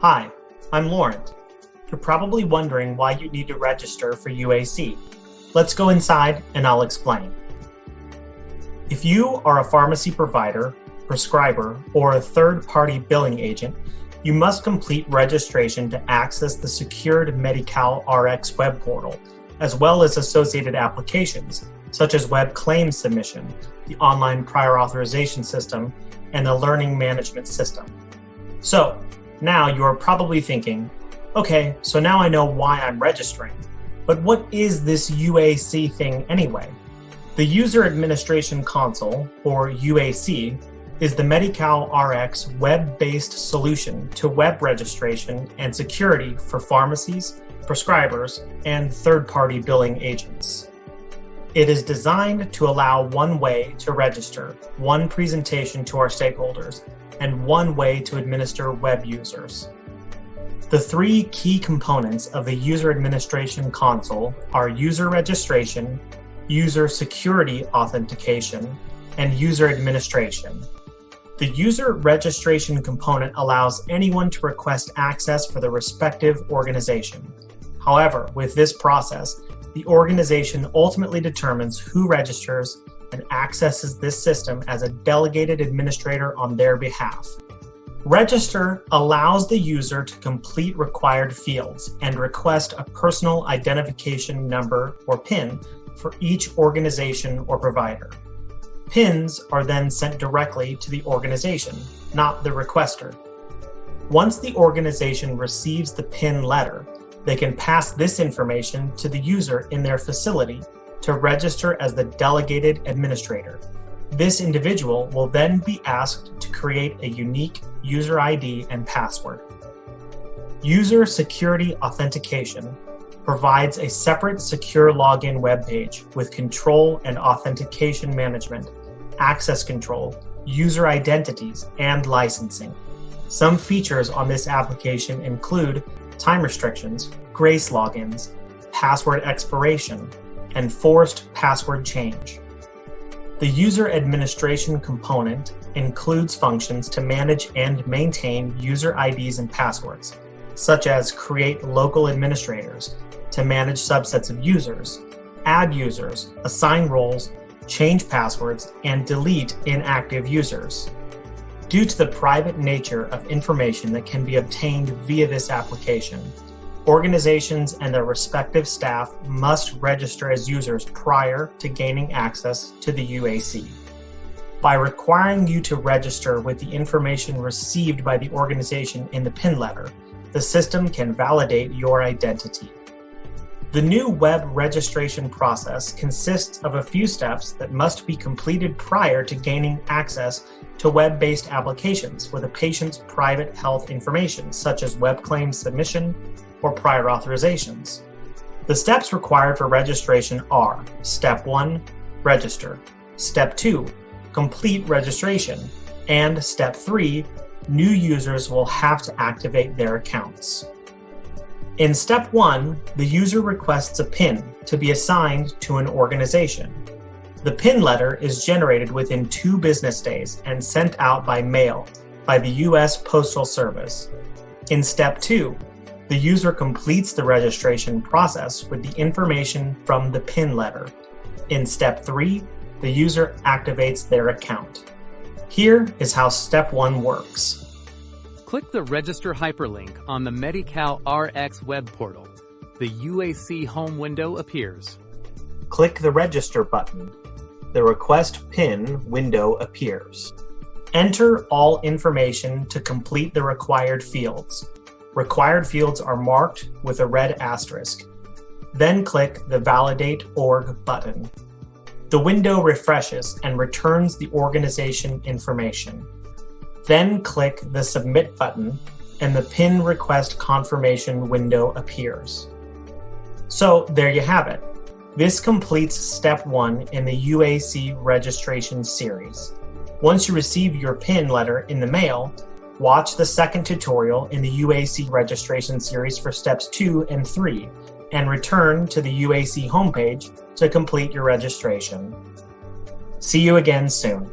Hi, I'm Lauren. You're probably wondering why you need to register for UAC. Let's go inside and I'll explain. If you are a pharmacy provider, prescriber, or a third-party billing agent, you must complete registration to access the secured Medi-Cal Rx Web Portal, as well as associated applications, such as web claims submission, the online prior authorization system, and the learning management system. So, now you are probably thinking, okay, so now I know why I'm registering, but what is this UAC thing anyway? The User Administration Console, or UAC, is the Medi-Cal Rx web-based solution to web registration and security for pharmacies, prescribers, and third-party billing agents. It is designed to allow one way to register, one presentation to our stakeholders, and one way to administer web users. The three key components of the User Administration Console are user registration, user security authentication, and user administration. The user registration component allows anyone to request access for the respective organization. However, with this process, the organization ultimately determines who registers and accesses this system as a delegated administrator on their behalf. Register allows the user to complete required fields and request a personal identification number or PIN for each organization or provider. PINs are then sent directly to the organization, not the requester. Once the organization receives the PIN letter, they can pass this information to the user in their facility to register as the delegated administrator. This individual will then be asked to create a unique user ID and password. User security authentication provides a separate secure login web page with control and authentication management, access control, user identities, and licensing. Some features on this application include time restrictions, grace logins, password expiration, and forced password change. The user administration component includes functions to manage and maintain user IDs and passwords, such as create local administrators to manage subsets of users, add users, assign roles, change passwords, and delete inactive users. Due to the private nature of information that can be obtained via this application, organizations and their respective staff must register as users prior to gaining access to the UAC. By requiring you to register with the information received by the organization in the PIN letter, the system can validate your identity. The new web registration process consists of a few steps that must be completed prior to gaining access to web-based applications with a patient's private health information, such as web claim submission or prior authorizations. The steps required for registration are: Step 1, register. Step 2, complete registration. And Step 3, new users will have to activate their accounts. In Step 1, the user requests a PIN to be assigned to an organization. The PIN letter is generated within 2 business days and sent out by mail by the U.S. Postal Service. In Step 2, the user completes the registration process with the information from the PIN letter. In Step 3, the user activates their account. Here is how Step 1 works. Click the Register hyperlink on the Medi-Cal Rx Web Portal. The UAC home window appears. Click the Register button. The Request PIN window appears. Enter all information to complete the required fields. Required fields are marked with a red asterisk. Then click the Validate Org button. The window refreshes and returns the organization information. Then click the Submit button and the PIN request confirmation window appears. So there you have it. This completes Step 1 in the UAC registration series. Once you receive your PIN letter in the mail, watch the second tutorial in the UAC registration series for Steps 2 and 3, and return to the UAC homepage to complete your registration. See you again soon.